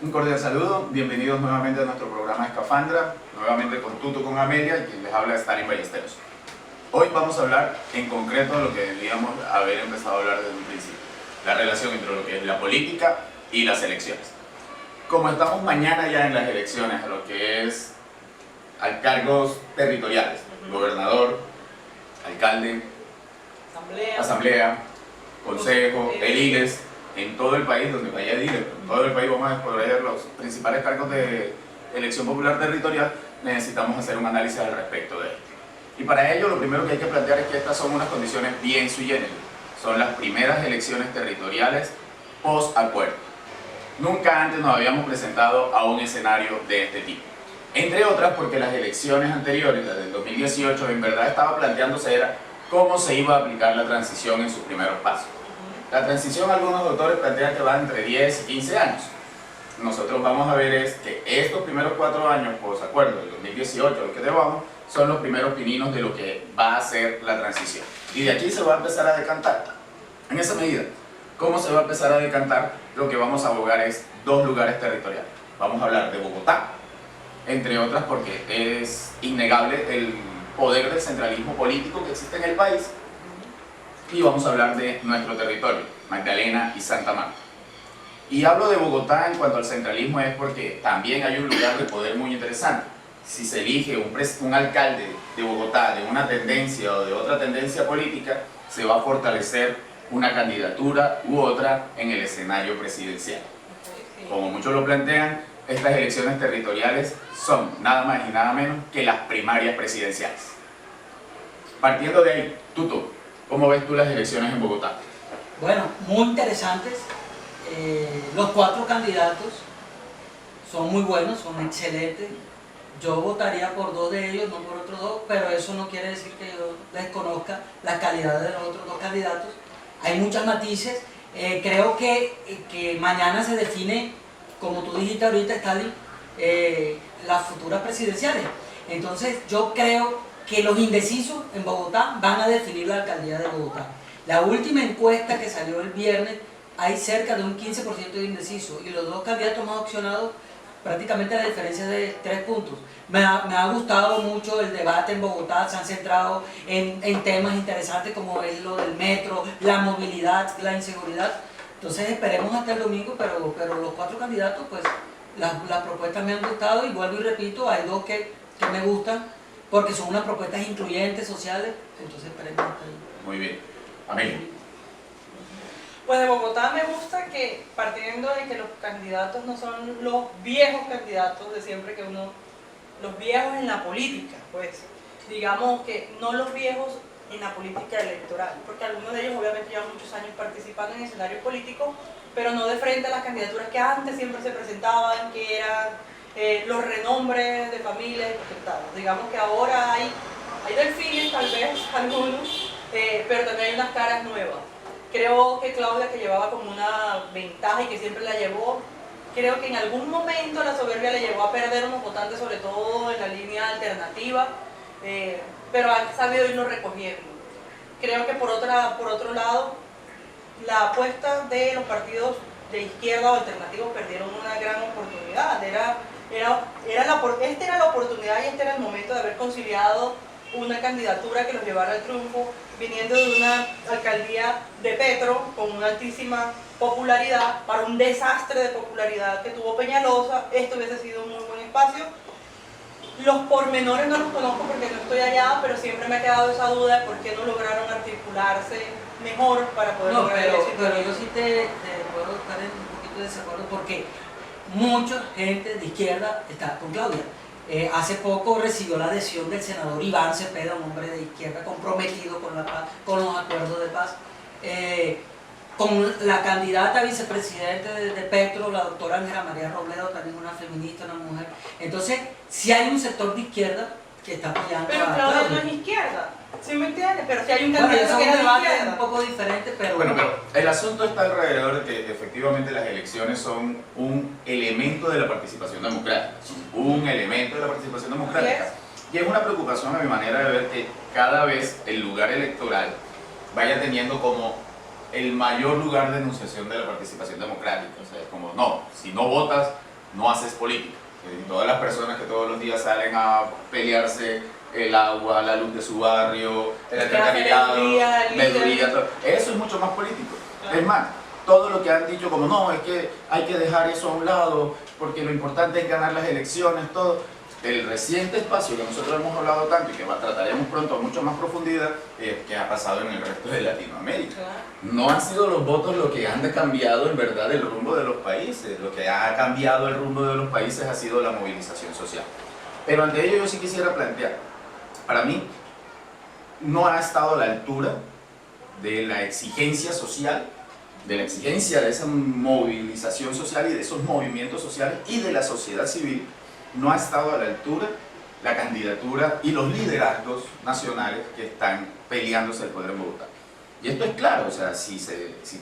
Un cordial saludo, bienvenidos nuevamente a nuestro programa Escafandra, nuevamente con Tuto, con Amelia y quien les habla es Stalin Ballesteros. Hoy vamos a hablar en concreto de lo que debíamos haber empezado a hablar desde un principio, la relación entre lo que es la política y las elecciones. Como estamos mañana ya en las elecciones a lo que es a cargos territoriales, gobernador, alcalde, asamblea, consejo, ediles, en todo el país donde vaya ediles, en todo el país vamos a escoger los principales cargos de elección popular territorial, necesitamos hacer un análisis al respecto de esto. Y para ello lo primero que hay que plantear es que estas son unas condiciones bien sui generis, son las primeras elecciones territoriales post-acuerdo. Nunca antes nos habíamos presentado a un escenario de este tipo. Entre otras porque las elecciones anteriores, las del 2018, en verdad estaba planteándose era cómo se iba a aplicar la transición en sus primeros pasos. La transición, algunos autores plantean que va entre 10 y 15 años. Nosotros vamos a ver es que estos primeros 4 años, post-acuerdo, del 2018, lo que llevamos, son los primeros pininos de lo que va a ser la transición. Y de aquí se va a empezar a decantar. En esa medida, ¿cómo se va a empezar a decantar? Lo que vamos a abogar es 2 lugares territoriales. Vamos a hablar de Bogotá, entre otras porque es innegable el poder del centralismo político que existe en el país. Y vamos a hablar de nuestro territorio, Magdalena y Santa Marta. Y hablo de Bogotá en cuanto al centralismo es porque también hay un lugar de poder muy interesante. Si se elige un alcalde de Bogotá de una tendencia o de otra tendencia política, se va a fortalecer una candidatura u otra en el escenario presidencial. Como muchos lo plantean, estas elecciones territoriales son nada más y nada menos que las primarias presidenciales. Partiendo de ahí, Tuto, ¿cómo ves tú las elecciones en Bogotá? Bueno, muy interesantes. Los 4 candidatos son muy buenos, son excelentes. Yo votaría por 2 de ellos, no por otros 2, pero eso no quiere decir que yo desconozca la calidad de los otros 2 candidatos. Hay muchos matices. Creo que mañana se define, como tú dijiste ahorita, Stalin, las futuras presidenciales. Entonces yo creo que los indecisos en Bogotá van a definir la alcaldía de Bogotá. La última encuesta que salió el viernes, hay cerca de un 15% de indecisos y los 2 candidatos más opcionados, prácticamente la diferencia es de 3 puntos. Me ha gustado mucho el debate en Bogotá, se han centrado en temas interesantes como es lo del metro, la movilidad, la inseguridad. Entonces esperemos hasta el domingo, pero los 4 candidatos, pues las propuestas me han gustado y vuelvo y repito, hay 2 que me gustan porque son unas propuestas incluyentes, sociales, entonces esperemos hasta ahí. Muy bien. Amelia. Pues de Bogotá me gusta que, partiendo de que los candidatos no son los viejos candidatos de siempre que uno, los viejos en la política, pues digamos que no los viejos en la política electoral, porque algunos de ellos obviamente llevan muchos años participando en escenarios políticos, pero no de frente a las candidaturas que antes siempre se presentaban, que eran los renombres de familias y potentados. Digamos que ahora hay delfines, tal vez algunos, pero también hay unas caras nuevas. Creo que Claudia, que llevaba como una ventaja y que siempre la llevó, creo que en algún momento la soberbia le llevó a perder unos votantes, sobre todo en la línea alternativa, pero ha sabido irnos recogiendo. Creo que por otro lado, la apuesta de los partidos de izquierda o alternativos perdieron una gran oportunidad. Esta era la oportunidad y este era el momento de haber conciliado una candidatura que los llevara al triunfo, viniendo de una alcaldía de Petro con una altísima popularidad, para un desastre de popularidad que tuvo Peñalosa. Esto hubiese sido un muy buen espacio. Los pormenores no los conozco porque no estoy allá, pero siempre me ha quedado esa duda de por qué no lograron articularse mejor para poder lograr el éxito. Pero yo sí te puedo estar en un poquito de desacuerdo porque mucha gente de izquierda está con Claudia. Hace poco recibió la adhesión del senador Iván Cepeda, un hombre de izquierda comprometido con la paz, con los acuerdos de paz, con la candidata a vicepresidente de Petro, la doctora Ángela María Robledo, también una feminista, una mujer. Entonces, sí hay un sector de izquierda que está apoyando pero a Claudia Claudia. no es izquierda, ¿sí me entiendes? Pero si hay un Bueno, candidato eso que es es un de debate izquierda. un poco diferente, pero... Bueno, pero el asunto está alrededor de que efectivamente las elecciones son un elemento de la participación democrática. Un elemento de la participación democrática. Y es una preocupación a mi manera de ver que cada vez el lugar electoral vaya teniendo como el mayor lugar de enunciación de la participación democrática. O sea, es como, no, si no votas no haces política. Todas las personas que todos los días salen a pelearse el agua, la luz de su barrio, el alcantarillado, veeduría, todo. Eso es mucho más político. Claro. Es más, todo lo que han dicho como no, es que hay que dejar eso a un lado, porque lo importante es ganar las elecciones, todo. El reciente espacio que nosotros hemos hablado tanto y que trataremos pronto a mucho más profundidad, que ha pasado en el resto de Latinoamérica. Claro. No han sido los votos lo que han cambiado en verdad el rumbo de los países. Lo que ha cambiado el rumbo de los países ha sido la movilización social. Pero ante ello yo sí quisiera plantear, para mí no ha estado a la altura de la exigencia social, de la exigencia de esa movilización social y de esos movimientos sociales y de la sociedad civil. No ha estado a la altura la candidatura y los liderazgos nacionales que están peleándose el poder en Bogotá. Y esto es claro, o sea, si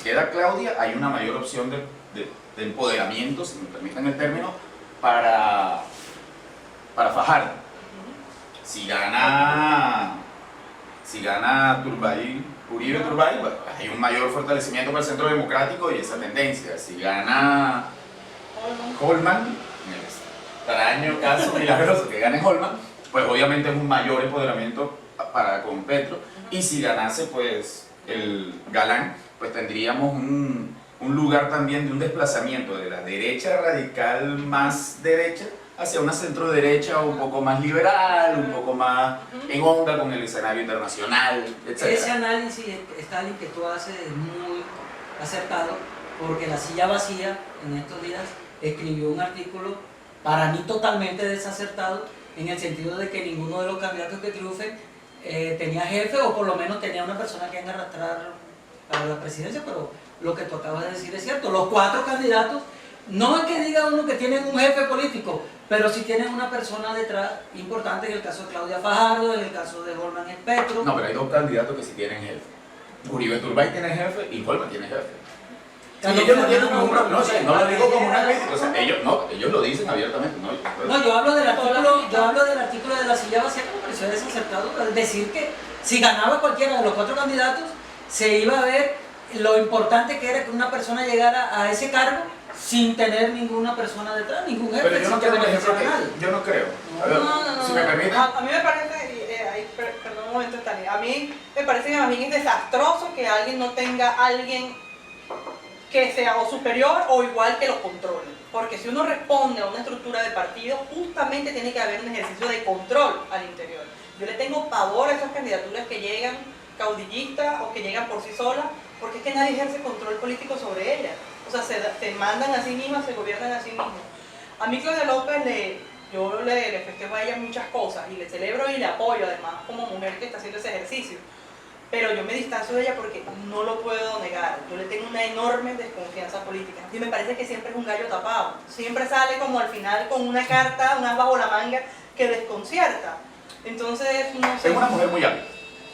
queda Claudia, hay una mayor opción de empoderamiento, si me permiten el término, para Fajardo. Si gana Uribe Turbay, bueno, hay un mayor fortalecimiento para el centro democrático y esa tendencia. Si gana Holman, extraño caso milagroso que gane Holman, pues obviamente es un mayor empoderamiento con Petro. Y si ganase pues el Galán, pues tendríamos un lugar también de un desplazamiento de la derecha radical más derecha hacia una centro derecha un poco más liberal, un poco más en onda con el escenario internacional, etc. Ese análisis, Stalin, que tú haces es muy acertado, porque La Silla Vacía en estos días escribió un artículo para mí totalmente desacertado, en el sentido de que ninguno de los candidatos que triunfen tenía jefe, o por lo menos tenía una persona que arrastrar para la presidencia. Pero lo que tú acabas de decir es cierto. Los 4 candidatos, no es que diga uno que tienen un jefe político, pero sí tienen una persona detrás importante, en el caso de Claudia Fajardo, en el caso de Holman es Petro. No, pero hay 2 candidatos que sí tienen jefe. Uribe Turbay tiene jefe y Holman tiene jefe. Sí, ellos no tienen ningún problema, no lo digo como una crítica, o sea, ellos lo dicen abiertamente. No, yo hablo del artículo de La Silla Vacía, que me pareció desacertado, decir que si ganaba cualquiera de los 4 candidatos, se iba a ver lo importante que era que una persona llegara a ese cargo sin tener ninguna persona detrás, ningún jefe. Pero yo no creo, por ejemplo, yo no creo. A ver, si me permiten. A mí me parece, perdón un momento, Tani, a mí me parece que más bien es desastroso que alguien no tenga alguien que sea o superior o igual que lo controle. Porque si uno responde a una estructura de partido, justamente tiene que haber un ejercicio de control al interior. Yo le tengo pavor a esas candidaturas que llegan caudillistas o que llegan por sí solas, porque es que nadie ejerce control político sobre ellas. O sea, se mandan a sí mismas, se gobiernan a sí mismos. A mí Claudia López, yo le festejo a ella muchas cosas y le celebro y le apoyo, además, como mujer que está haciendo ese ejercicio. Pero yo me distancio de ella porque no lo puedo negar. Yo le tengo una enorme desconfianza política. Y me parece que siempre es un gallo tapado. Siempre sale como al final con una carta, una bajo la manga, que desconcierta. Entonces, no sé. Es una mujer muy hábil.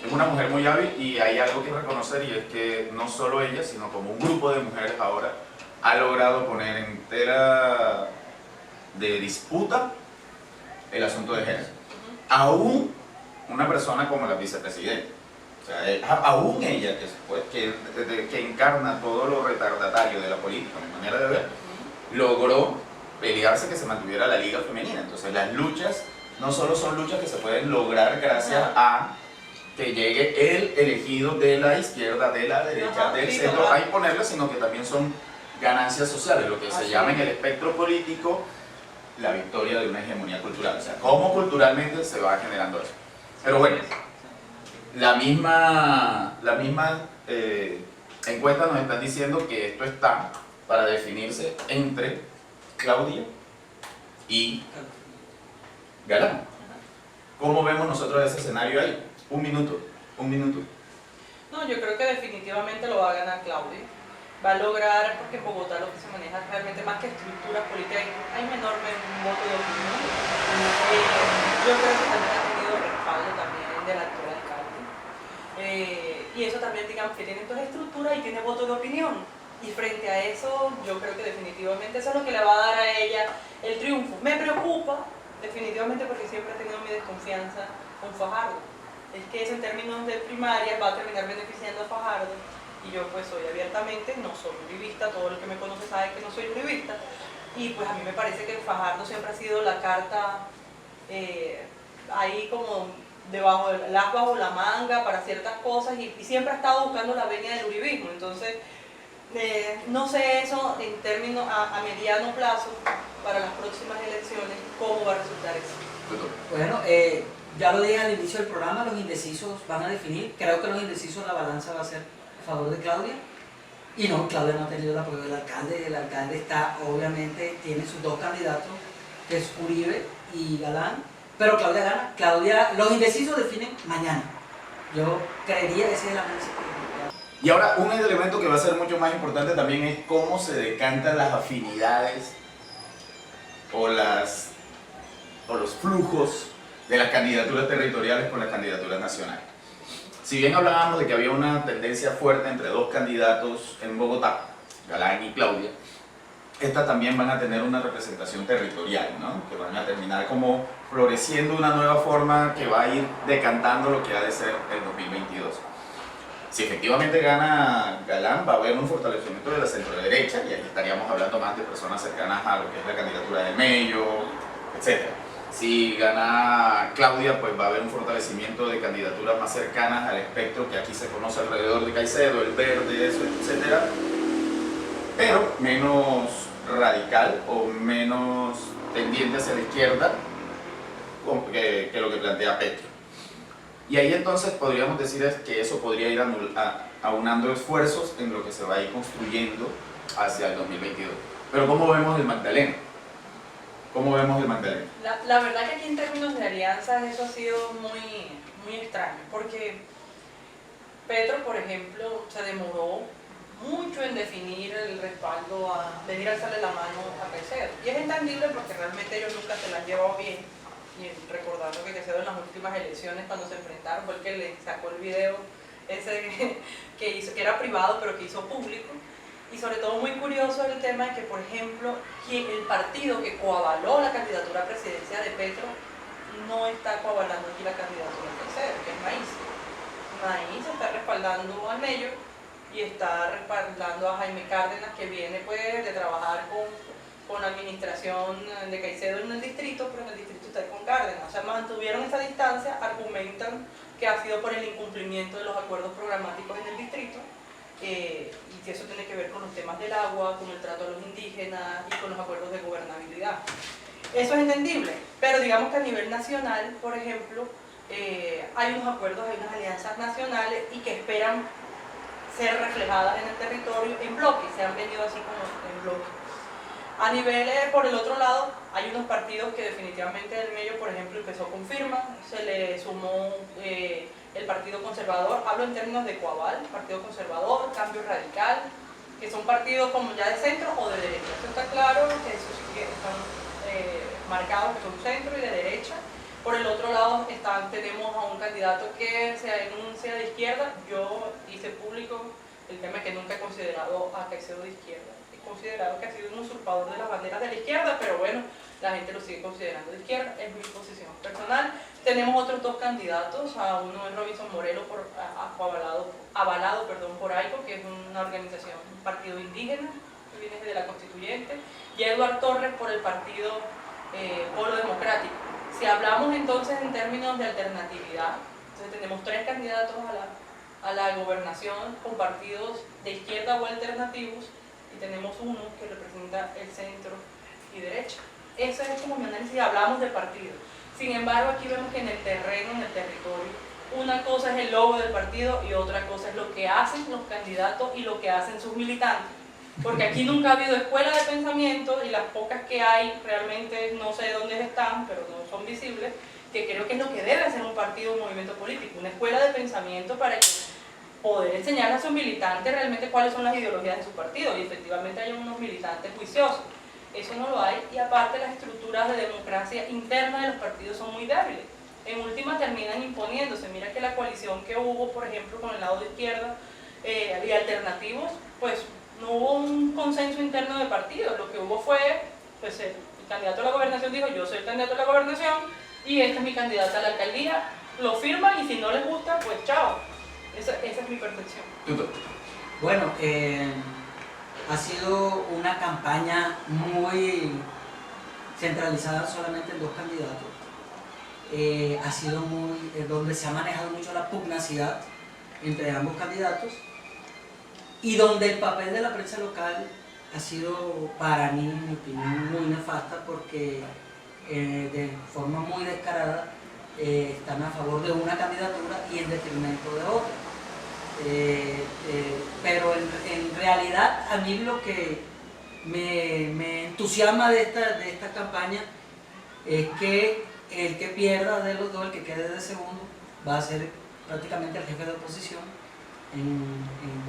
Es una mujer muy hábil y hay algo que reconocer, y es que no solo ella, sino como un grupo de mujeres ahora ha logrado poner en tela de disputa el asunto de género. Aún una persona como la vicepresidenta, o sea, aún ella, que encarna todo lo retardatario de la política, mi manera de ver, logró pelearse que se mantuviera la liga femenina. Entonces las luchas no solo son luchas que se pueden lograr gracias a que llegue el elegido de la izquierda, de la derecha, del centro a imponerla, sino que también son ganancias sociales, lo que se llama en el espectro político la victoria de una hegemonía cultural. O sea, cómo culturalmente se va generando eso. Pero bueno, la misma encuesta nos está diciendo que esto está para definirse entre Claudia y Galán. ¿Cómo vemos nosotros ese escenario ahí? Un minuto. No, yo creo que definitivamente lo va a ganar Claudia. Va a lograr, porque en Bogotá lo que se maneja realmente más que estructuras políticas, hay un enorme voto de opinión. Yo creo que también ha tenido respaldo también del actual alcalde. Y eso también, digamos, que tiene toda estructura y tiene voto de opinión. Y frente a eso, yo creo que definitivamente eso es lo que le va a dar a ella el triunfo. Me preocupa, definitivamente, porque siempre he tenido mi desconfianza con Fajardo. Es que eso en términos de primaria va a terminar beneficiando a Fajardo. Y yo pues soy abiertamente, no soy uribista, todo el que me conoce sabe que no soy uribista, y pues a mí me parece que Fajardo siempre ha sido la carta ahí como debajo del as bajo la manga para ciertas cosas y siempre ha estado buscando la venia del uribismo. Entonces, no sé eso en términos a mediano plazo para las próximas elecciones, cómo va a resultar eso. Bueno, ya lo dije al inicio del programa, los indecisos van a definir. Creo que los indecisos, la balanza va a ser a favor de Claudia. Y no, Claudia no ha tenido el apoyo del alcalde. El alcalde está, obviamente, tiene sus dos candidatos, que es Uribe y Galán. Pero Claudia gana. Claudia, los indecisos definen mañana. Yo creería que ese es el análisis. Y ahora, un elemento que va a ser mucho más importante también es cómo se decantan las afinidades o los flujos de las candidaturas territoriales con las candidaturas nacionales. Si bien hablábamos de que había una tendencia fuerte entre dos candidatos en Bogotá, Galán y Claudia, estas también van a tener una representación territorial, ¿no? Que van a terminar como floreciendo una nueva forma que va a ir decantando lo que ha de ser el 2022. Si efectivamente gana Galán, va a haber un fortalecimiento de la centro-derecha, y aquí estaríamos hablando más de personas cercanas a lo que es la candidatura de Mello, etc. Si gana Claudia, pues va a haber un fortalecimiento de candidaturas más cercanas al espectro que aquí se conoce alrededor de Caicedo, el verde, eso, etc. Pero menos radical o menos tendiente hacia la izquierda que lo que plantea Petro. Y ahí entonces podríamos decir que eso podría ir aunando esfuerzos en lo que se va a ir construyendo hacia el 2022. Pero ¿cómo vemos el Magdalena? ¿Cómo vemos el Magdalena? La verdad que aquí en términos de alianzas eso ha sido muy extraño, porque Petro, por ejemplo, se demoró mucho en definir el respaldo a venir a alzarle la mano a Caicedo. Y es entendible porque realmente ellos nunca se la han llevado bien. Y recordando que Caicedo en las últimas elecciones cuando se enfrentaron fue el que le sacó el video ese que hizo, que era privado pero que hizo público. Y sobre todo muy curioso el tema de que, por ejemplo, el partido que coavaló la candidatura presidencial de Petro no está coavalando aquí la candidatura de Caicedo, que es Maíz. Maíz está respaldando a Mello y está respaldando a Jaime Cárdenas, que viene pues de trabajar con la administración de Caicedo en el distrito, pero en el distrito está con Cárdenas. O sea, mantuvieron esa distancia, argumentan que ha sido por el incumplimiento de los acuerdos programáticos en el distrito, y que eso tiene que ver con los temas del agua, con el trato a los indígenas y con los acuerdos de gobernabilidad. Eso es entendible, pero digamos que a nivel nacional, por ejemplo, hay unos acuerdos, hay unas alianzas nacionales y que esperan ser reflejadas en el territorio en bloques, se han venido así como en bloques. A nivel, por el otro lado, hay unos partidos que definitivamente el Mello, por ejemplo, empezó con Firma, se le sumó el Partido Conservador, hablo en términos de Coaval, Partido Conservador, Cambio Radical, que son partidos como ya de centro o de derecha. Esto está claro, que eso sí que están marcados que son centro y de derecha. Por el otro lado tenemos a un candidato que se denuncia de izquierda. Yo hice público el tema que nunca he considerado a Caicedo de izquierda. He considerado que ha sido un usurpador de las banderas de la izquierda, pero bueno, la gente lo sigue considerando de izquierda, es mi posición personal. Tenemos otros dos candidatos, uno es Robinson Morelo, avalado por AICO, que es una organización, un partido indígena, que viene desde la Constituyente, y Eduardo Torres por el partido Polo Democrático. Si hablamos entonces en términos de alternatividad, entonces tenemos tres candidatos a la gobernación con partidos de izquierda o alternativos, y tenemos uno que representa el centro y derecha. Ese es como mi análisis, hablamos de partidos. Sin embargo, aquí vemos que en el terreno, en el territorio, una cosa es el logo del partido y otra cosa es lo que hacen los candidatos y lo que hacen sus militantes. Porque aquí nunca ha habido escuela de pensamiento y las pocas que hay realmente no sé dónde están, pero no son visibles, que creo que es lo que debe hacer un partido, un movimiento político, una escuela de pensamiento para poder enseñar a sus militantes realmente cuáles son las ideologías de su partido y efectivamente hay unos militantes juiciosos. Eso no lo hay, y aparte las estructuras de democracia interna de los partidos son muy débiles. En última terminan imponiéndose. Mira que la coalición que hubo, por ejemplo, con el lado de izquierda y alternativos, pues no hubo un consenso interno de partidos. Lo que hubo fue, pues el candidato a la gobernación dijo, yo soy el candidato a la gobernación y esta es mi candidata a la alcaldía, lo firman y si no les gusta, pues chao. Esa es mi percepción. Bueno, ha sido una campaña muy centralizada solamente en dos candidatos. Ha sido donde se ha manejado mucho la pugnacidad entre ambos candidatos y donde el papel de la prensa local ha sido, para mí, en mi opinión, muy nefasta porque de forma muy descarada están a favor de una candidatura y en detrimento de otra. Pero en realidad a mí lo que me entusiasma de esta campaña es que el que pierda de los dos, el que quede de segundo, va a ser prácticamente el jefe de oposición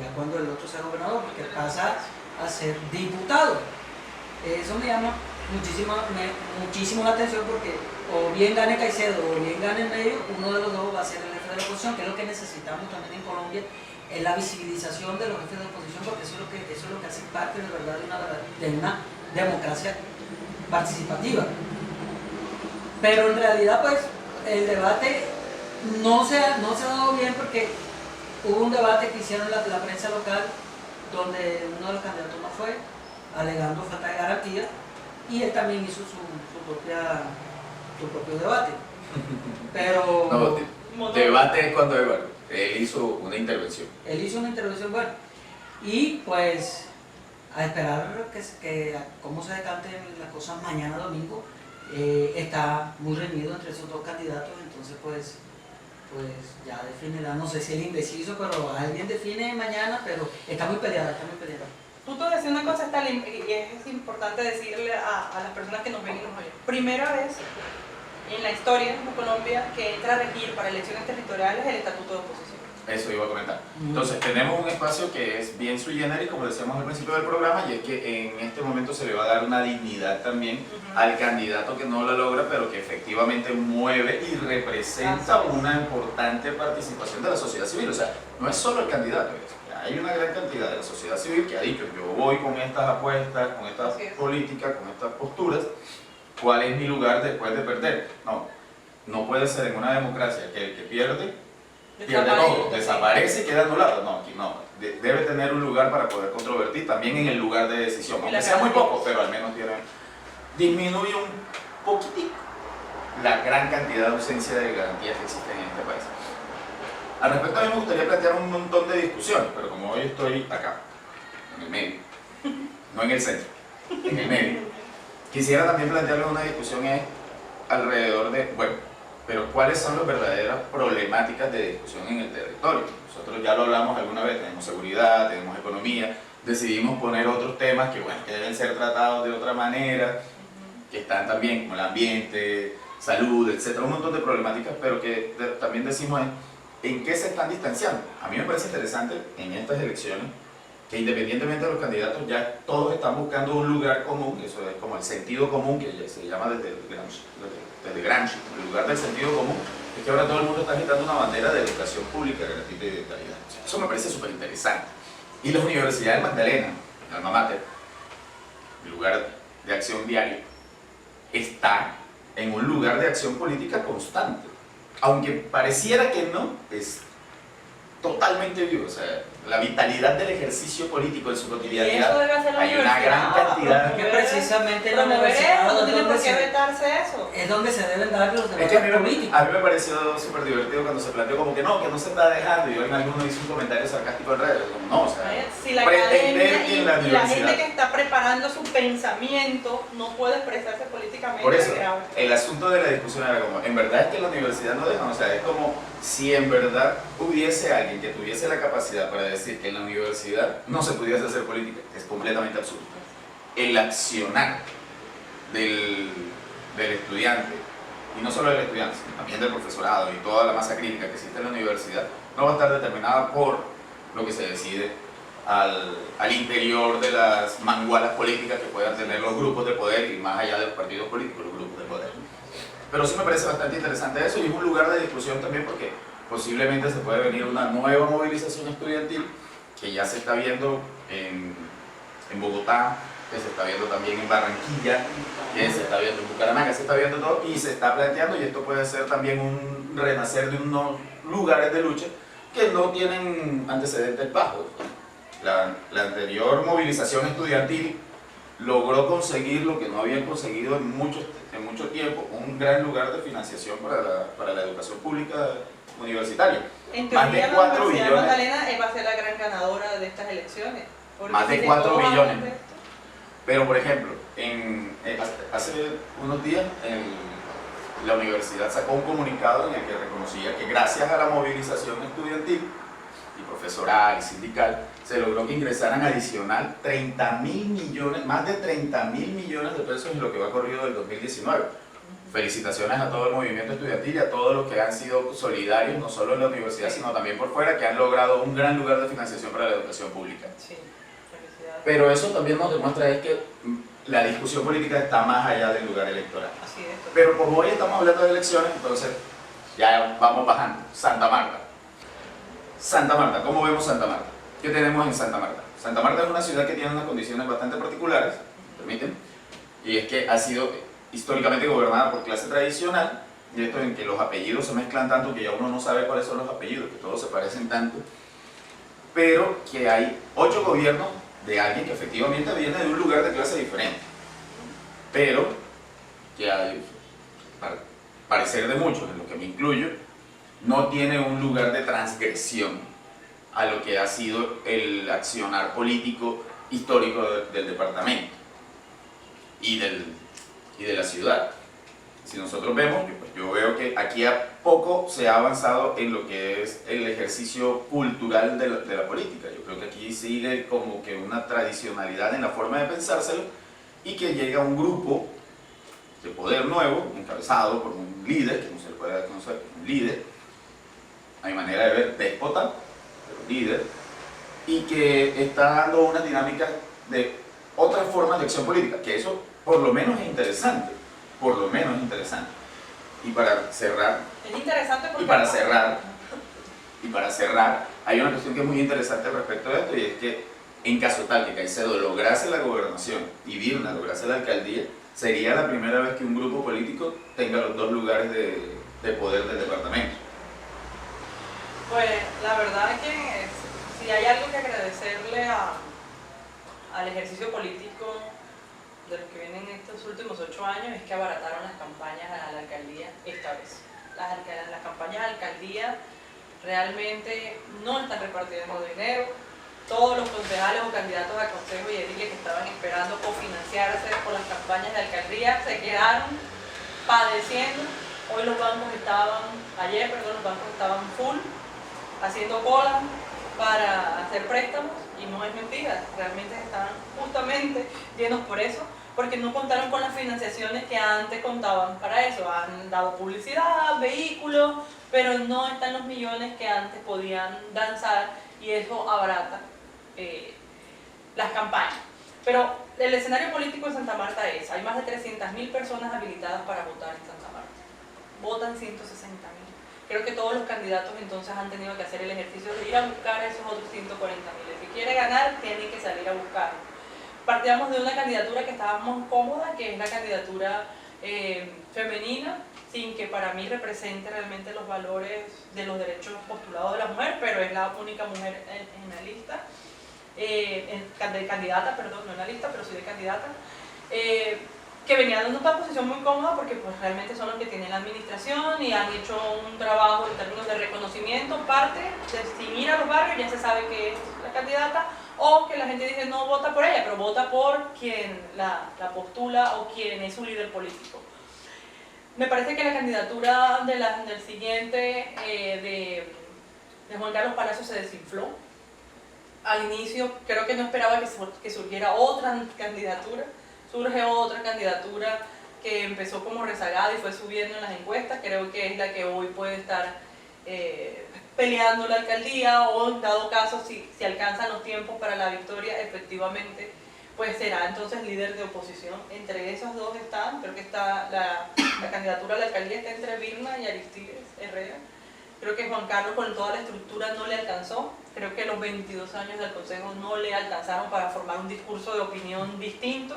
ya cuando el otro sea gobernador, porque pasa a ser diputado. Eso me llama muchísimo la atención porque o bien gane Caicedo o bien gane en medio, uno de los dos va a ser el jefe de la oposición, que es lo que necesitamos también en Colombia, es la visibilización de los jefes de oposición, porque eso es lo que hace parte de verdad de una democracia participativa. Pero en realidad pues el debate no se ha dado bien porque hubo un debate que hicieron la prensa local donde uno de los candidatos no fue, alegando falta de garantía, y él también hizo su propio debate. Pero no, debate es cuando él hizo una intervención. Él hizo una intervención buena. Y pues a esperar cómo se decanten las cosas mañana domingo. Está muy reñido entre esos dos candidatos, entonces pues ya definirá, no sé si el indeciso, pero alguien define mañana, pero está muy peleada. Tú te decías una cosa, Stalin, y es importante decirle a las personas que nos ven y nos oyen. Primera vez en la historia de Colombia que entra a regir para elecciones territoriales el estatuto de oposición. Eso iba a comentar. Entonces tenemos un espacio que es bien sui generis, como decíamos al principio del programa, y es que en este momento se le va a dar una dignidad también al candidato que no lo logra, pero que efectivamente mueve y representa una importante participación de la sociedad civil. O sea, no es solo el candidato, hay una gran cantidad de la sociedad civil que ha dicho: yo voy con estas apuestas, con estas políticas, con estas posturas, ¿cuál es mi lugar después de perder? No puede ser en una democracia que el que pierde todo, desaparece y queda anulado. No, aquí no. Debe tener un lugar para poder controvertir, también en el lugar de decisión, aunque sea muy poco, pero al menos disminuye un poquitito la gran cantidad de ausencia de garantías que existen en este país. Al respecto, a mí me gustaría plantear un montón de discusiones, pero como hoy estoy acá, en el medio, no en el centro, en el medio, quisiera también plantearle una discusión alrededor de, pero ¿cuáles son las verdaderas problemáticas de discusión en el territorio? Nosotros ya lo hablamos alguna vez, tenemos seguridad, tenemos economía, decidimos poner otros temas que deben ser tratados de otra manera, que están también como el ambiente, salud, etcétera, un montón de problemáticas, pero que también decimos en qué se están distanciando. A mí me parece interesante en estas elecciones que independientemente de los candidatos ya todos están buscando un lugar común, eso es como el sentido común que ya se llama desde Gramsci, el lugar del sentido común, es que ahora todo el mundo está agitando una bandera de educación pública gratuita y de calidad. Eso me parece súper interesante. Y la Universidad de Magdalena, el alma mater, el lugar de acción diaria, está en un lugar de acción política constante. Aunque pareciera que no, es totalmente vivo. O sea, la vitalidad del ejercicio político en su cotidianidad. Hay una gran cantidad. Que precisamente la universidad no tiene por qué vetarse eso. Es donde se deben dar los debates políticos. A mí me pareció súper divertido cuando se planteó como que no se está dejando. Y yo en alguno hice un comentario sarcástico en redes. Como no, o sea, si la academia y la gente que está preparando su pensamiento no puede expresarse políticamente. Por eso, el asunto de la discusión era como, en verdad es que la universidad no deja, o sea, es como si en verdad hubiese alguien que tuviese la capacidad para decir que en la universidad no se pudiese hacer política. Es completamente absurdo. El accionar del estudiante, y no solo del estudiante, sino también del profesorado y toda la masa crítica que existe en la universidad, no va a estar determinada por lo que se decide al interior de las mangualas políticas que puedan tener los grupos de poder, y más allá de los partidos políticos, los grupos de poder. Pero sí me parece bastante interesante eso, y es un lugar de discusión también porque posiblemente se puede venir una nueva movilización estudiantil que ya se está viendo en Bogotá, que se está viendo también en Barranquilla, que se está viendo en Bucaramanga, se está viendo todo y se está planteando, y esto puede ser también un renacer de unos lugares de lucha que no tienen antecedentes bajos. la anterior movilización estudiantil logró conseguir lo que no habían conseguido en mucho tiempo, un gran lugar de financiación para la educación pública universitaria. En Más de teoría, la 4 Universidad de billones. Magdalena va a ser la gran ganadora de estas elecciones. porque Más de si 4 todos billones. hablan de esto- Pero, por ejemplo, hace unos días la universidad sacó un comunicado en el que reconocía que gracias a la movilización estudiantil y profesoral y sindical, se logró que ingresaran adicional 30.000 millones, más de 30.000 millones de pesos en lo que va corrido del 2019. Felicitaciones a todo el movimiento estudiantil y a todos los que han sido solidarios, no solo en la universidad, sino también por fuera, que han logrado un gran lugar de financiación para la educación pública. Sí, felicidades. Pero eso también nos demuestra es que la discusión política está más allá del lugar electoral. Así es. Pero como hoy estamos hablando de elecciones, entonces ya vamos bajando. Santa Marta. Santa Marta, ¿cómo vemos Santa Marta? ¿Qué tenemos en Santa Marta? Santa Marta es una ciudad que tiene unas condiciones bastante particulares, permiten, y es que ha sido históricamente gobernada por clase tradicional, y esto en que los apellidos se mezclan tanto que ya uno no sabe cuáles son los apellidos, que todos se parecen tanto, pero que hay 8 gobiernos de alguien que efectivamente viene de un lugar de clase diferente, pero que al parecer de muchos, en lo que me incluyo, no tiene un lugar de transgresión a lo que ha sido el accionar político histórico del departamento y de la ciudad. Si nosotros vemos, pues yo veo que aquí a poco se ha avanzado en lo que es el ejercicio cultural de la política. Yo creo que aquí sigue como que una tradicionalidad en la forma de pensárselo y que llega un grupo de poder nuevo, encabezado por un líder, que no se le puede conocer, un líder, a mi manera de ver, déspota, pero líder, y que está dando una dinámica de otras formas de acción política, que eso por lo menos es interesante, por lo menos es interesante. Y para cerrar, Es interesante porque... y para cerrar, hay una cuestión que es muy interesante respecto a esto, y es que en caso tal que Caicedo lograse la gobernación y Virna lograse la alcaldía, sería la primera vez que un grupo político tenga los 2 lugares de poder del departamento. Pues la verdad es que si hay algo que agradecerle al ejercicio político de los que vienen estos últimos 8 años es que abarataron las campañas a la alcaldía esta vez. Las campañas a la alcaldía realmente no están repartiendo dinero. Todos los concejales o candidatos a consejo y ediles que estaban esperando cofinanciarse por las campañas de alcaldía se quedaron padeciendo. Hoy los bancos estaban full, haciendo cola para hacer préstamos, y no es mentira, realmente estaban justamente llenos por eso, porque no contaron con las financiaciones que antes contaban para eso. Han dado publicidad, vehículos, pero no están los millones que antes podían danzar, y eso abarata las campañas. Pero el escenario político en Santa Marta hay más de 300.000 personas habilitadas para votar en Santa Marta. Votan 160.000. Creo que todos los candidatos entonces han tenido que hacer el ejercicio de ir a buscar a esos otros 140.000. El que quiere ganar tiene que salir a buscarlo. Partíamos de una candidatura que estábamos cómoda, que es la candidatura femenina, sin que para mí represente realmente los valores de los derechos postulados de la mujer, pero es la única mujer en la lista, de candidata, perdón, no en la lista, pero sí de candidata, que venía dando una posición muy cómoda porque pues realmente son los que tienen la administración y han hecho un trabajo en términos de reconocimiento, parte de sin ir a los barrios ya se sabe que es la candidata, o que la gente dice no vota por ella, pero vota por quien la postula o quien es su líder político. Me parece que la candidatura del siguiente, de Juan Carlos Palacio, se desinfló. Al inicio creo que no esperaba que surgiera otra candidatura. Surge otra candidatura que empezó como rezagada y fue subiendo en las encuestas. Creo que es la que hoy puede estar peleando la alcaldía, o en dado caso, si alcanzan los tiempos para la victoria, efectivamente, pues será entonces líder de oposición. Entre esos dos están, creo que está la candidatura a la alcaldía está entre Virna y Aristides Herrera. Creo que Juan Carlos, con toda la estructura, no le alcanzó. Creo que los 22 años del Consejo no le alcanzaron para formar un discurso de opinión distinto.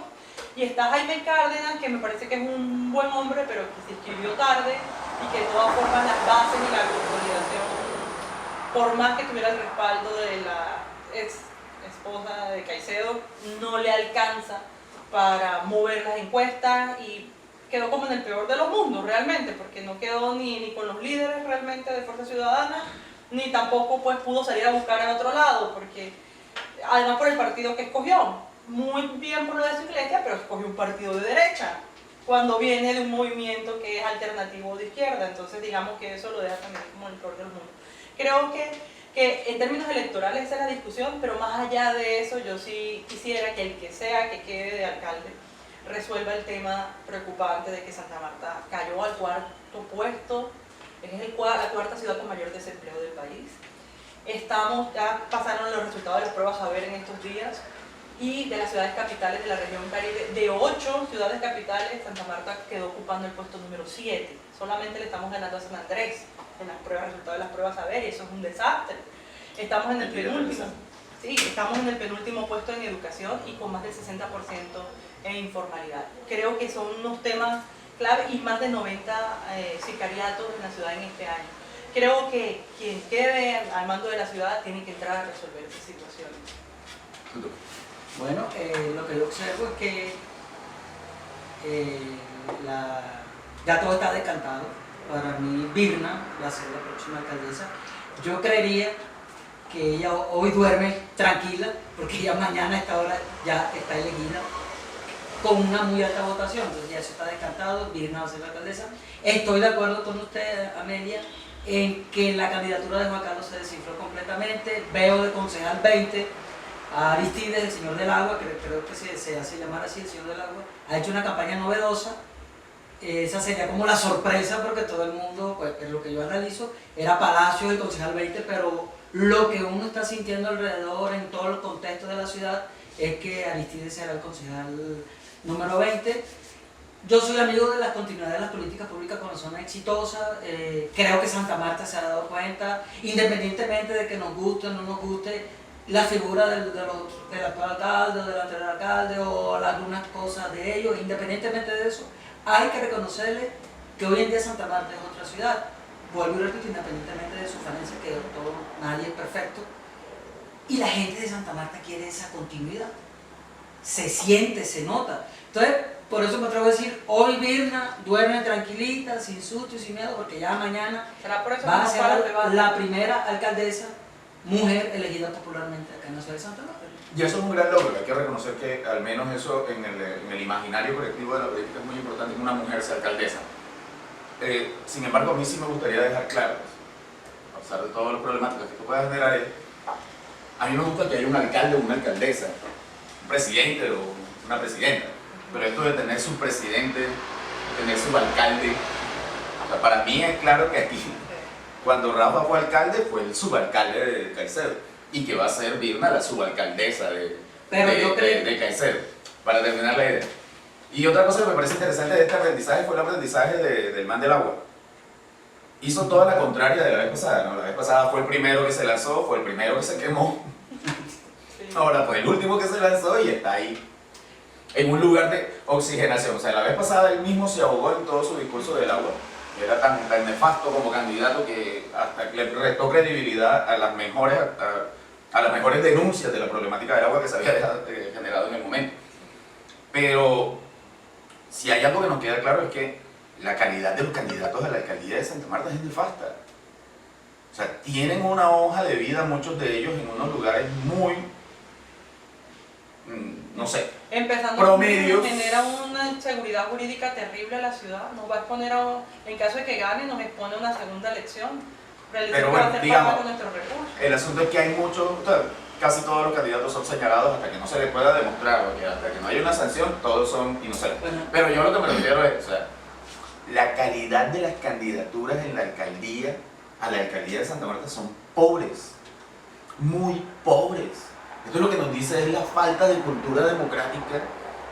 Y está Jaime Cárdenas, que me parece que es un buen hombre, pero que se inscribió tarde y que de todas formas las bases y la consolidación, por más que tuviera el respaldo de la ex esposa de Caicedo, no le alcanza para mover las encuestas y quedó como en el peor de los mundos realmente, porque no quedó ni con los líderes realmente de Fuerza Ciudadana, ni tampoco pues pudo salir a buscar en otro lado, porque además por el partido que escogió, muy bien por lo de su iglesia, pero escogió un partido de derecha, cuando viene de un movimiento que es alternativo de izquierda, entonces digamos que eso lo deja también como el peor del mundo. Creo que en términos electorales esa es la discusión, pero más allá de eso yo sí quisiera que el que sea que quede de alcalde resuelva el tema preocupante de que Santa Marta cayó al cuarto puesto, es la cuarta ciudad con mayor desempleo del país. Ya pasaron los resultados de las pruebas a ver en estos días, y de las ciudades capitales de la región Caribe, de 8 ciudades capitales, Santa Marta quedó ocupando el puesto número 7. Solamente le estamos ganando a San Andrés en las pruebas, resultados de las pruebas a ver, y eso es un desastre. Estamos en el penúltimo. Sí, estamos en el penúltimo puesto en educación y con más del 60% en informalidad. Creo que son unos temas clave y más de 90 sicariatos en la ciudad en este año. Creo que quien quede al mando de la ciudad tiene que entrar a resolver esas situaciones. Bueno, lo que yo observo es que ya todo está decantado. Para mí, Birna va a ser la próxima alcaldesa. Yo creería que ella hoy duerme tranquila, porque ella mañana a esta hora ya está elegida con una muy alta votación. Entonces ya eso está decantado, Birna va a ser la alcaldesa. Estoy de acuerdo con usted, Amelia, en que la candidatura de Juan Carlos se descifró completamente. Veo de concejal 20 a Aristides, el señor del agua, que creo que se hace llamar así, el señor del agua, ha hecho una campaña novedosa. Esa sería como la sorpresa, porque todo el mundo, pues en lo que yo analizo, era Palacio el concejal 20, pero lo que uno está sintiendo alrededor, en todo el contexto de la ciudad, es que Aristides será el concejal número 20. Yo soy amigo de la continuidad de las políticas públicas cuando son exitosas. Creo que Santa Marta se ha dado cuenta, independientemente de que nos guste o no nos guste la figura del actual alcalde o del anterior alcalde o algunas cosas de ellos, independientemente de eso, hay que reconocerle que hoy en día Santa Marta es otra ciudad. Vuelvo y repito, independientemente de su falencia, que nadie es perfecto, y la gente de Santa Marta quiere esa continuidad, se siente, se nota. Entonces, por eso me atrevo a decir, hoy Birna duerme tranquilita, sin susto y sin miedo, porque ya mañana va a ser la primera alcaldesa mujer elegida popularmente acá en la ciudad de Santa Marta. Y eso es un gran logro, hay que reconocer que al menos eso en el imaginario colectivo de la política es muy importante que una mujer sea alcaldesa. Sin embargo, a mí sí me gustaría dejar claro, a pesar de todas las problemáticas que esto pueda generar, a mí me gusta que haya un alcalde o una alcaldesa, un presidente o una presidenta, pero esto de tener su presidente, tener su alcalde, o sea, para mí es claro que aquí, cuando Rafa fue alcalde, fue el subalcalde de Caicedo, y que va a ser Birna la subalcaldesa de Caicedo, para terminar la idea. Y otra cosa que me parece interesante de este aprendizaje fue el aprendizaje del man del agua. Hizo toda la contraria de la vez pasada, ¿no? La vez pasada fue el primero que se lanzó, fue el primero que se quemó. Ahora fue el último que se lanzó y está ahí, en un lugar de oxigenación. O sea, la vez pasada él mismo se ahogó en todo su discurso del agua. Era tan nefasto como candidato que hasta le restó credibilidad a las mejores denuncias de la problemática del agua que se había generado en el momento. Pero si hay algo que nos queda claro es que la calidad de los candidatos a la alcaldía de Santa Marta es nefasta. O sea, tienen una hoja de vida, muchos de ellos, en unos lugares muy, no sé, empezando promedios. Genera una inseguridad jurídica terrible a la ciudad, nos va a exponer en caso de que gane, nos expone a una segunda elección. Pero bueno, digamos, el asunto es que hay muchos, casi todos los candidatos son señalados hasta que no se les pueda demostrar, porque hasta que no haya una sanción, todos son inocentes. Bueno. Pero yo lo que me refiero es, o sea, la calidad de las candidaturas en la alcaldía, a la alcaldía de Santa Marta, son pobres, muy pobres. Esto lo que nos dice es la falta de cultura democrática,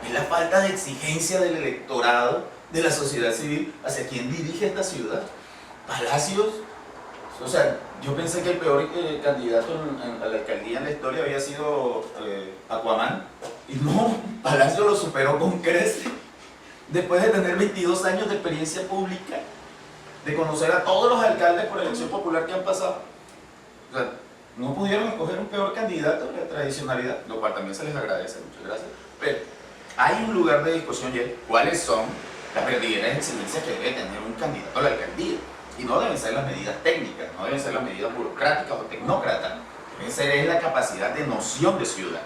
es la falta de exigencia del electorado, de la sociedad civil, hacia quién dirige esta ciudad. Palacios, o sea, yo pensé que el peor candidato a la alcaldía en la historia había sido Aquaman, y no, Palacio lo superó con creces, después de tener 22 años de experiencia pública, de conocer a todos los alcaldes por elección popular que han pasado. O sea, no pudieron escoger un peor candidato de la tradicionalidad, lo cual también se les agradece, muchas gracias. Pero hay un lugar de discusión y es cuáles son las verdaderas exigencias que debe tener un candidato a la alcaldía. Y no deben ser las medidas técnicas, no deben ser las medidas burocráticas o tecnócratas, debe ser es la capacidad de noción de ciudad.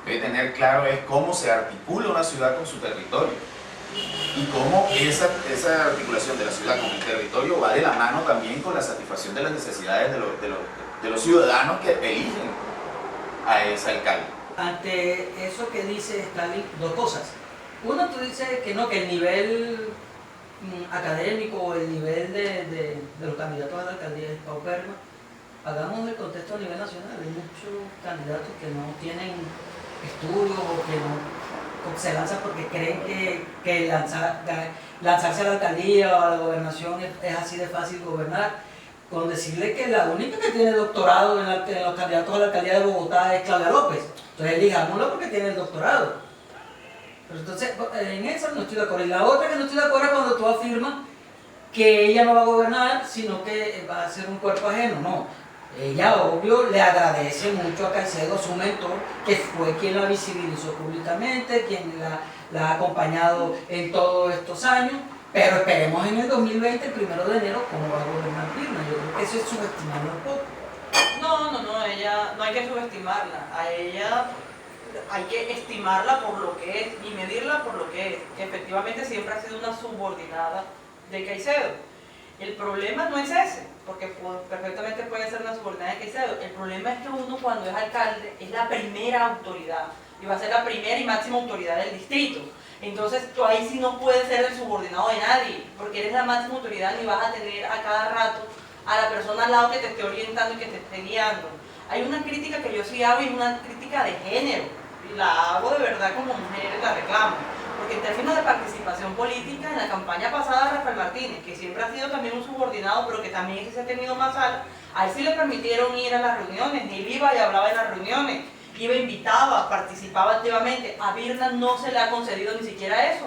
Debe tener claro es cómo se articula una ciudad con su territorio y cómo esa articulación de la ciudad con el territorio va de la mano también con la satisfacción de las necesidades de los ciudadanos que eligen a ese alcalde. Ante eso que dice Stalin, dos cosas. Uno, tú dices que no, que el nivel académico o el nivel de los candidatos a la alcaldía es paupérrimo. Hagamos el contexto a nivel nacional. Hay muchos candidatos que no tienen estudios o que no se lanzan porque creen que lanzarse a la alcaldía o a la gobernación es así de fácil gobernar. Con decirle que la única que tiene doctorado en los candidatos a la alcaldía de Bogotá es Claudia López. Entonces elijámoslo porque tiene el doctorado. Pero entonces, en eso no estoy de acuerdo. Y la otra que no estoy de acuerdo es cuando tú afirmas que ella no va a gobernar, sino que va a ser un cuerpo ajeno. No. Ella, obvio, le agradece mucho a Caicedo, su mentor, que fue quien la visibilizó públicamente, quien la ha acompañado en todos estos años. Pero esperemos en el 2020, el 1 de enero, cómo va a gobernar Birna. Yo creo que eso es subestimarla un poco. No, ella no hay que subestimarla. A ella hay que estimarla por lo que es y medirla por lo que es. Que efectivamente siempre ha sido una subordinada de Caicedo. El problema no es ese, porque perfectamente puede ser una subordinada de Caicedo. El problema es que uno cuando es alcalde es la primera autoridad y va a ser la primera y máxima autoridad del distrito. Entonces tú ahí sí no puedes ser el subordinado de nadie, porque eres la máxima autoridad y vas a tener a cada rato a la persona al lado que te esté orientando y que te esté guiando. Hay una crítica que yo sí hago y una crítica de género, y la hago de verdad como mujer, la reclamo. Porque en términos de participación política, en la campaña pasada Rafael Martínez, que siempre ha sido también un subordinado, pero que también se ha tenido más ala, a él sí le permitieron ir a las reuniones, él iba y hablaba en las reuniones, iba, invitaba, participaba activamente. A Birna no se le ha concedido ni siquiera eso,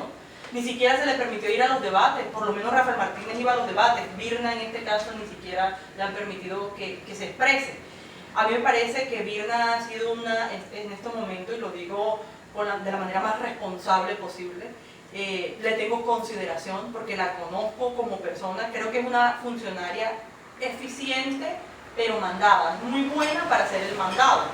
ni siquiera se le permitió ir a los debates, por lo menos Rafael Martínez iba a los debates, Birna en este caso ni siquiera le han permitido que se exprese. A mí me parece que Birna ha sido en estos momentos, y lo digo de la manera más responsable posible, le tengo consideración porque la conozco como persona, creo que es una funcionaria eficiente pero mandada, es muy buena para hacer el mandado.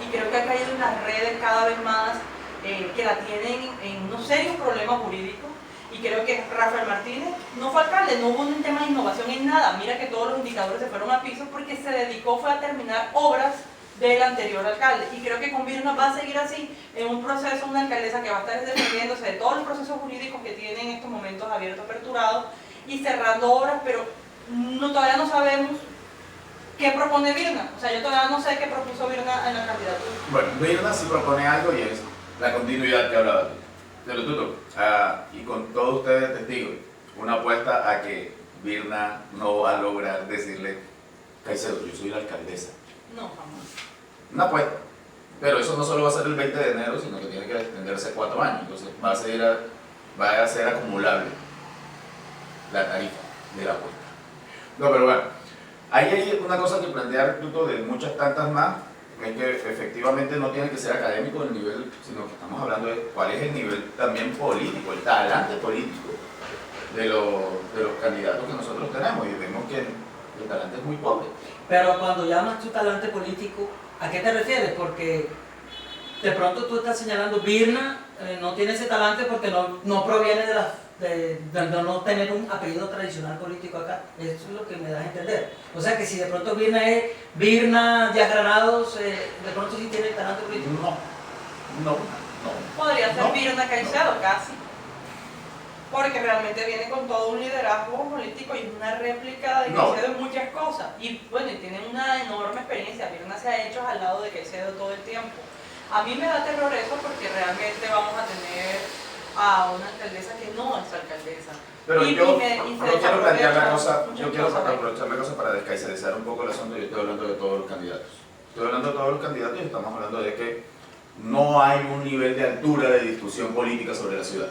Y creo que ha caído en las redes cada vez más que la tienen en unos serios problemas jurídicos. Y creo que Rafael Martínez no fue alcalde, no hubo un tema de innovación en nada. Mira que todos los indicadores se fueron a piso porque se dedicó fue a terminar obras del anterior alcalde. Y creo que con Birna va a seguir así, en un proceso, una alcaldesa que va a estar defendiéndose de todos los procesos jurídicos que tiene en estos momentos abiertos, aperturados y cerrando obras, pero todavía no sabemos ¿qué propone Birna? O sea, yo todavía no sé qué propuso Birna en la candidatura. Bueno, Birna sí propone algo y es la continuidad que hablaba tú. Pero Tuto, y con todos ustedes testigos, una apuesta a que Birna no va a lograr decirle, Caicedo, yo soy la alcaldesa. No, jamás. Una apuesta. Pero eso no solo va a ser el 20 de enero, sino que tiene que extenderse 4 años. Entonces va a ser acumulable la tarifa de la apuesta. No, pero bueno, ahí hay una cosa que plantear, Tuto, de muchas tantas más, es que efectivamente no tiene que ser académico el nivel, sino que estamos hablando de cuál es el nivel también político, el talante político de los candidatos que nosotros tenemos, y vemos que el talante es muy pobre. Pero cuando llamas tu talante político, ¿a qué te refieres? Porque de pronto tú estás señalando Birna no tiene ese talante porque no proviene de no tener un apellido tradicional político acá. Eso es lo que me da a entender. O sea que si de pronto Birna es Birna Díaz Granados, de pronto sí tiene talante político. No. Podría ser No. Birna Caicedo casi. Porque realmente viene con todo un liderazgo político y es una réplica de Caicedo en muchas cosas. Y bueno, y tiene una enorme experiencia. Birna se ha hecho al lado de Caicedo todo el tiempo. A mí me da terror eso porque realmente vamos a tener a una alcaldesa que no es alcaldesa. Pero yo quiero plantear la cosa, muchas yo quiero cosas ahí. aprovechar la cosa para descaicerizar un poco el asunto. Yo estoy hablando de todos los candidatos. Estoy hablando de todos los candidatos y estamos hablando de que no hay un nivel de altura de discusión política sobre la ciudad.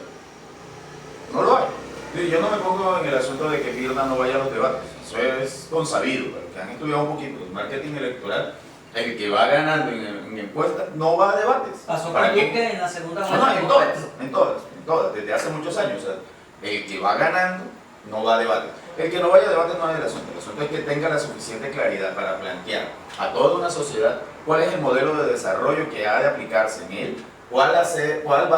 No lo hay. Sí, yo no me pongo en el asunto de que Birna no vaya a los debates. Eso es consabido, pero que han estudiado un poquito el marketing electoral el que va ganando en encuestas no va a debates. Pasó con ¿Para qué? Duque en la segunda No, vuelta. en todas, desde hace muchos años. O sea, el que va ganando no va a debate. El que no vaya a debate no es el asunto es que tenga la suficiente claridad para plantear a toda una sociedad cuál es el modelo de desarrollo que ha de aplicarse en él, cuál va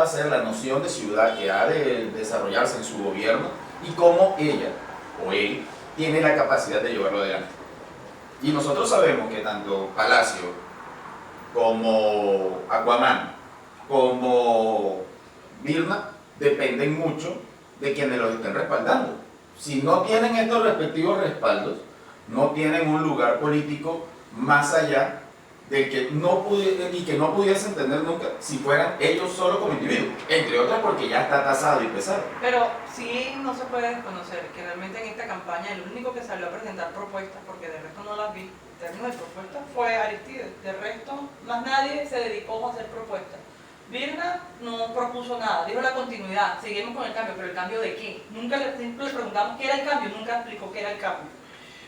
a ser la noción de ciudad que ha de desarrollarse en su gobierno y cómo ella o él tiene la capacidad de llevarlo adelante. Y nosotros sabemos que tanto Palacio como Aquaman, como Vilma, dependen mucho de quienes los estén respaldando. Si no tienen estos respectivos respaldos, no tienen un lugar político más allá del que no pudiesen tener nunca si fueran ellos solo como individuos, entre otras porque ya está tasado y pesado. Pero sí no se puede desconocer que realmente en esta campaña el único que salió a presentar propuestas, porque de resto no las vi, en términos de propuestas, fue Aristides. De resto, más nadie se dedicó a hacer propuestas. Virna no propuso nada, dijo la continuidad, seguimos con el cambio, pero ¿el cambio de qué? Siempre le preguntamos qué era el cambio, nunca explicó qué era el cambio.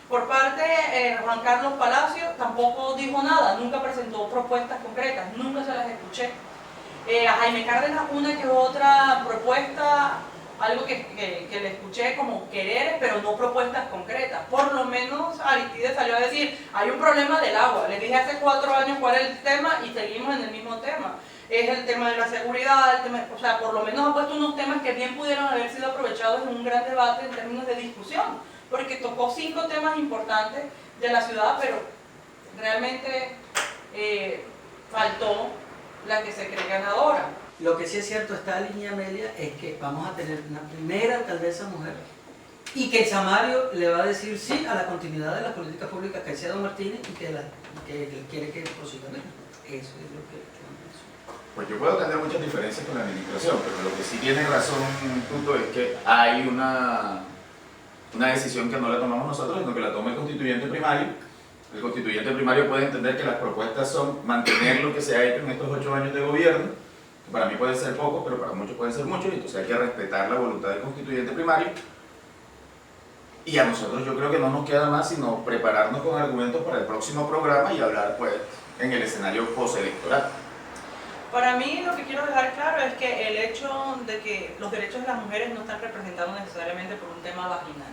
Por parte de Juan Carlos Palacio tampoco dijo nada, nunca presentó propuestas concretas, nunca se las escuché. A Jaime Cárdenas una que otra propuesta, algo que le escuché como querer, pero no propuestas concretas. Por lo menos Aristides salió a decir, hay un problema del agua, les dije hace 4 años cuál es el tema y seguimos en el mismo tema. Es el tema de la seguridad, o sea, por lo menos ha puesto unos temas que bien pudieron haber sido aprovechados en un gran debate en términos de discusión, porque tocó 5 temas importantes de la ciudad, pero realmente faltó la que se cree ganadora. Lo que sí es cierto, esta línea Amelia, es que vamos a tener una primera alcaldesa mujer y que Samario le va a decir sí a la continuidad de las políticas públicas que hacía Don Martínez y que él quiere que prosigan. Eso es lo que... Pues yo puedo tener muchas diferencias con la administración, pero lo que sí tiene razón Tuto es que hay una decisión que no la tomamos nosotros, sino que la toma el constituyente primario. El constituyente primario puede entender que las propuestas son mantener lo que se ha hecho en estos 8 años de gobierno, que para mí puede ser poco, pero para muchos puede ser mucho, y entonces hay que respetar la voluntad del constituyente primario. Y a nosotros yo creo que no nos queda más sino prepararnos con argumentos para el próximo programa y hablar pues en el escenario postelectoral. Para mí lo que quiero dejar claro es que el hecho de que los derechos de las mujeres no están representados necesariamente por un tema vaginal.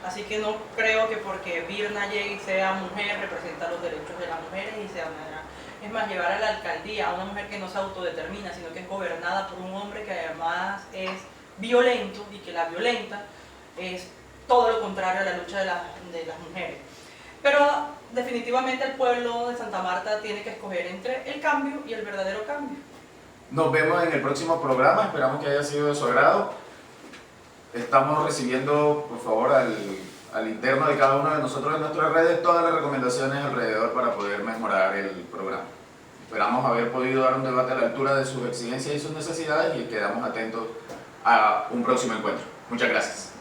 Así que no creo que porque Virna llegue y sea mujer representa los derechos de las mujeres y sea una... Es más, llevar a la alcaldía a una mujer que no se autodetermina, sino que es gobernada por un hombre que además es violento y que la violenta, es todo lo contrario a la lucha de las mujeres. Pero definitivamente el pueblo de Santa Marta tiene que escoger entre el cambio y el verdadero cambio. Nos vemos en el próximo programa, esperamos que haya sido de su agrado. Estamos recibiendo, por favor, al interno de cada uno de nosotros en nuestras redes todas las recomendaciones alrededor para poder mejorar el programa. Esperamos haber podido dar un debate a la altura de sus exigencias y sus necesidades y quedamos atentos a un próximo encuentro. Muchas gracias.